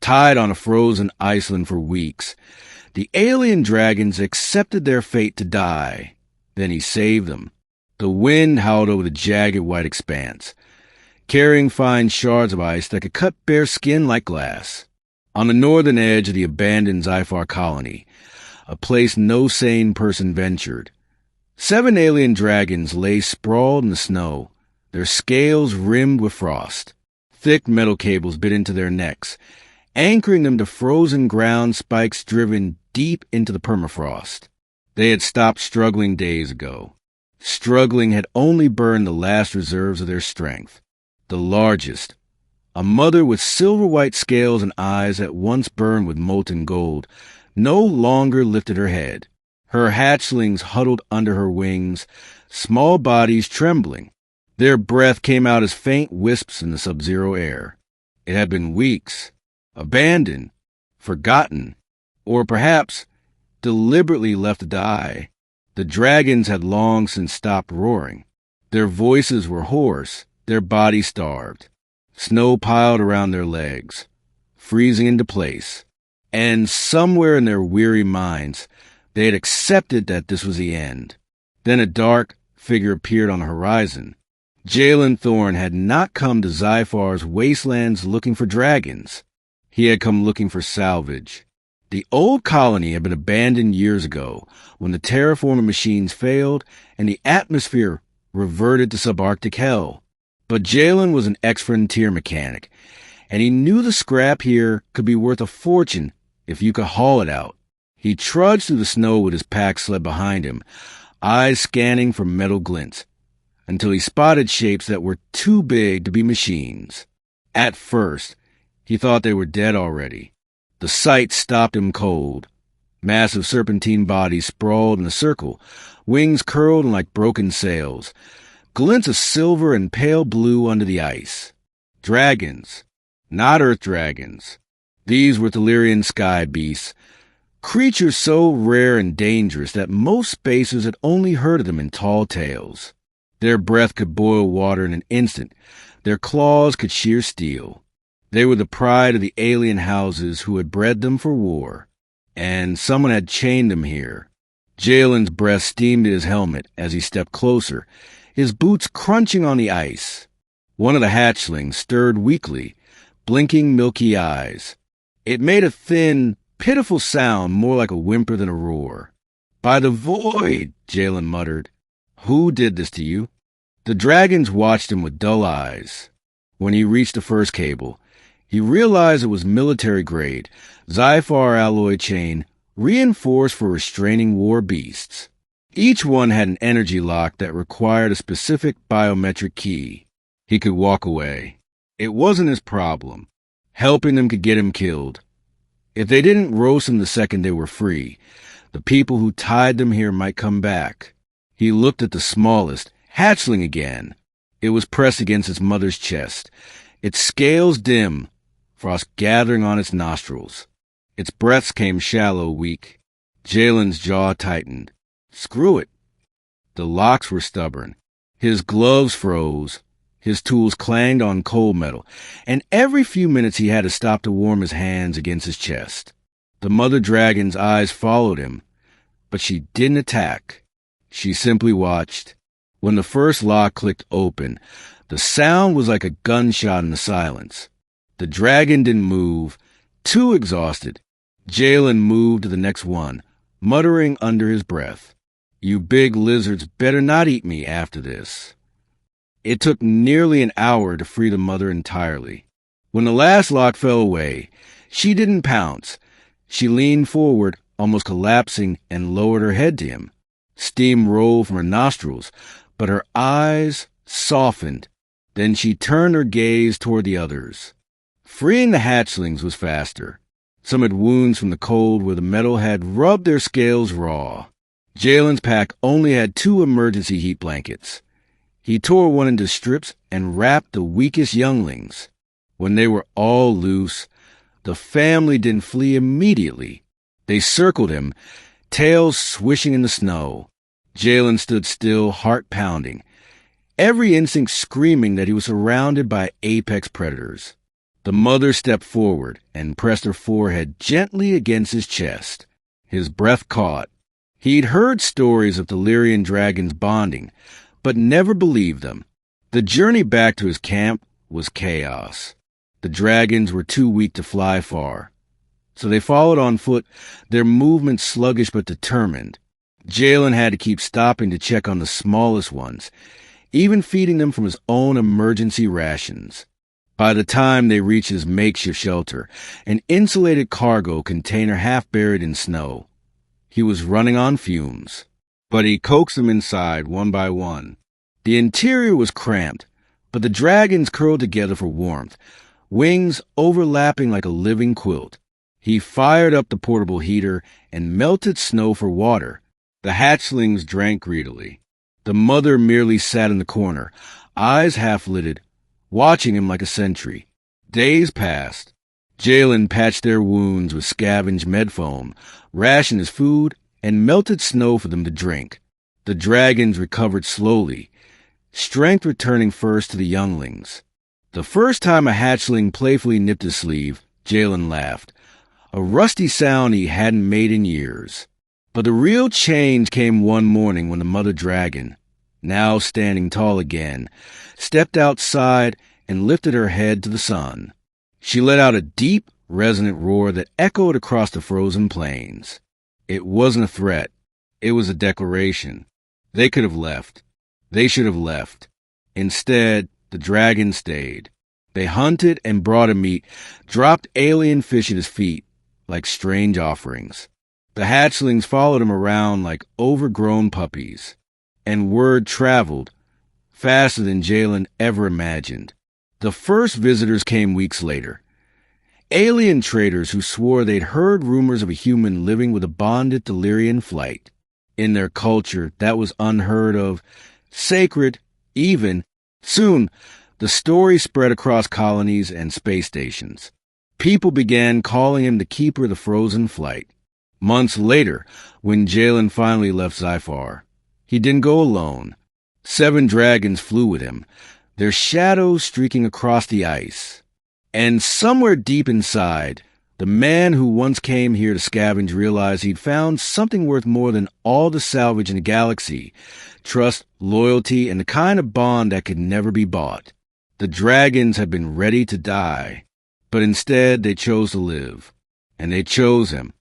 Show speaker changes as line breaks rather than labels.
Tied on a frozen Iceland for weeks, the alien dragons accepted their fate to die. Then he saved them. The wind howled over the jagged white expanse, carrying fine shards of ice that could cut bare skin like glass. On the northern edge of the abandoned sci-fi colony, a place no sane person ventured, 7 alien dragons lay sprawled in the snow, their scales rimmed with frost. Thick metal cables bit into their necks, anchoring them to frozen ground spikes driven deep into the permafrost. They had stopped struggling days ago. Struggling had only burned the last reserves of their strength. The largest, a mother with silver-white scales and eyes that once burned with molten gold, no longer lifted her head. Her hatchlings huddled under her wings, small bodies trembling. Their breath came out as faint wisps in the sub-zero air. It had been weeks, abandoned, forgotten, or perhaps deliberately left to die. The dragons had long since stopped roaring. Their voices were hoarse, their bodies starved. Snow piled around their legs, freezing into place. And somewhere in their weary minds, they had accepted that this was the end. Then a dark figure appeared on the horizon. Jalen Thorne had not come to Zyfar's wastelands looking for dragons. He had come looking for salvage. The old colony had been abandoned years ago when the terraforming machines failed and the atmosphere reverted to subarctic hell. But Jalen was an ex-frontier mechanic, and he knew the scrap here could be worth a fortune if you could haul it out. He trudged through the snow with his pack sled behind him, eyes scanning for metal glints, until he spotted shapes that were too big to be machines. At first, he thought they were dead already. The sight stopped him cold. Massive serpentine bodies sprawled in a circle, wings curled like broken sails, glints of silver and pale blue under the ice. Dragons, not earth dragons. These were Tellurian sky beasts, creatures so rare and dangerous that most spacers had only heard of them in tall tales. Their breath could boil water in an instant. Their claws could shear steel. They were the pride of the alien houses who had bred them for war. And someone had chained them here. Jalen's breath steamed at his helmet as he stepped closer, his boots crunching on the ice. One of the hatchlings stirred weakly, blinking milky eyes. It made a thin, pitiful sound more like a whimper than a roar. "By the void," Jalen muttered. "Who did this to you?" The dragons watched him with dull eyes. When he reached the first cable, he realized it was military-grade, Zyfar alloy chain, reinforced for restraining war beasts. Each one had an energy lock that required a specific biometric key. He could walk away. It wasn't his problem. Helping them could get him killed. If they didn't roast him the second they were free, the people who tied them here might come back. He looked at the smallest, hatchling again. It was pressed against its mother's chest, its scales dim, frost gathering on its nostrils. Its breaths came shallow, weak. Jalen's jaw tightened. Screw it. The locks were stubborn. His gloves froze. His tools clanged on cold metal, and every few minutes he had to stop to warm his hands against his chest. The mother dragon's eyes followed him, but she didn't attack. She simply watched. When the first lock clicked open, the sound was like a gunshot in the silence. The dragon didn't move, too exhausted. Jalen moved to the next one, muttering under his breath, "You big lizards better not eat me after this." It took nearly an hour to free the mother entirely. When the last lock fell away, she didn't pounce. She leaned forward, almost collapsing, and lowered her head to him. Steam rolled from her nostrils, but her eyes softened. Then she turned her gaze toward the others. Freeing the hatchlings was faster. Some had wounds from the cold where the metal had rubbed their scales raw. Jalen's pack only had 2 emergency heat blankets. He tore one into strips and wrapped the weakest younglings. When they were all loose, the family didn't flee immediately. They circled him, tails swishing in the snow. Jalen stood still, heart pounding, every instinct screaming that he was surrounded by apex predators. The mother stepped forward and pressed her forehead gently against his chest. His breath caught. He'd heard stories of Delirian dragons bonding, but never believed them. The journey back to his camp was chaos. The dragons were too weak to fly far, so they followed on foot, their movements sluggish but determined. Jalen had to keep stopping to check on the smallest ones, even feeding them from his own emergency rations. By the time they reached his makeshift shelter, an insulated cargo container half buried in snow, he was running on fumes. But he coaxed them inside one by one. The interior was cramped, but the dragons curled together for warmth, wings overlapping like a living quilt. He fired up the portable heater and melted snow for water. The hatchlings drank greedily. The mother merely sat in the corner, eyes half-lidded, watching him like a sentry. Days passed. Jalen patched their wounds with scavenged med foam, rationed his food, and melted snow for them to drink. The dragons recovered slowly, strength returning first to the younglings. The first time a hatchling playfully nipped his sleeve, Jalen laughed, a rusty sound he hadn't made in years. But the real change came one morning when the mother dragon, now standing tall again, stepped outside and lifted her head to the sun. She let out a deep, resonant roar that echoed across the frozen plains. It wasn't a threat. It was a declaration. They could have left. They should have left. Instead, the dragon stayed. They hunted and brought him meat, dropped alien fish at his feet like strange offerings. The hatchlings followed him around like overgrown puppies. And word traveled faster than Jalen ever imagined. The first visitors came weeks later. Alien traders who swore they'd heard rumors of a human living with a bonded Delirian flight. In their culture, that was unheard of, sacred, even. Soon, the story spread across colonies and space stations. People began calling him the keeper of the frozen flight. Months later, when Jalen finally left Zyphar, he didn't go alone. 7 dragons flew with him, their shadows streaking across the ice. And somewhere deep inside, the man who once came here to scavenge realized he'd found something worth more than all the salvage in the galaxy: trust, loyalty, and the kind of bond that could never be bought. The dragons had been ready to die, but instead they chose to live. And they chose him.